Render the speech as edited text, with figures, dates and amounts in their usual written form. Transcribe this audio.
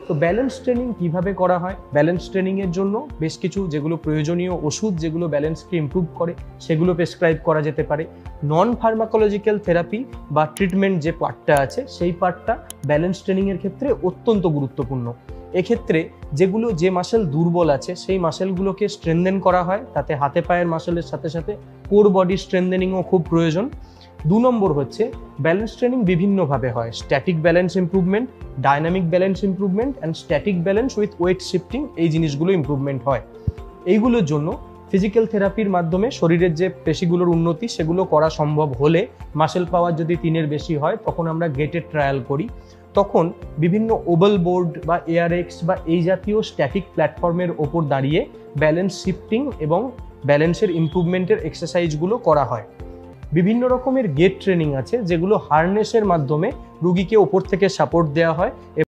তো balance training কিভাবে করা হয়? ব্যালেন্স ট্রেনিং এর জন্য বেশ কিছু যেগুলো প্রয়োজনীয় ওষুধ যেগুলো ব্যালেন্সকে ইমপ্রুভ করে সেগুলো প্রেসক্রাইব করা যেতে পারে। নন ফার্মাকোলজিক্যাল থেরাপি বা ট্রিটমেন্ট যে পার্টটা আছে সেই পার্টটা ব্যালেন্স ট্রেনিং এর ক্ষেত্রে অত্যন্ত গুরুত্বপূর্ণ। এক্ষেত্রে যে মাসেল দুর্বল আছে সেই মাসেলগুলোকে স্ট্রেনদেন করা হয়, তাতে হাতে পায়ের মাসেলের সাথে সাথে কোর বডি স্ট্রেনদেনিংও খুব প্রয়োজন। 2 নম্বর হচ্ছে ব্যালেন্স ট্রেনিং বিভিন্নভাবে হয়, static balance improvement, dynamic balance improvement and static balance with weight shifting, এই জিনিসগুলো ইমপ্রুভমেন্ট হয়। এইগুলোর জন্য ফিজিক্যাল থেরাপির মাধ্যমে শরীরের যে পেশিগুলোর উন্নতি সেগুলো করা সম্ভব হলে, মাসেল পাওয়ার যদি 3-এর বেশি হয় তখন আমরা গেটেড ট্রায়াল করি। তখন বিভিন্ন ওভাল বোর্ড বা এআরএক্স বা এই জাতীয় স্ট্যাটিক প্ল্যাটফর্মের ওপর দাঁড়িয়ে ব্যালেন্স শিফটিং এবং ব্যালেন্সের ইমপ্রুভমেন্টের এক্সারসাইজগুলো করা হয়। বিভিন্ন রকমের গেট ট্রেনিং আছে যেগুলো হার্নেসের মাধ্যমে রুগীকে ওপর থেকে সাপোর্ট দেওয়া হয়।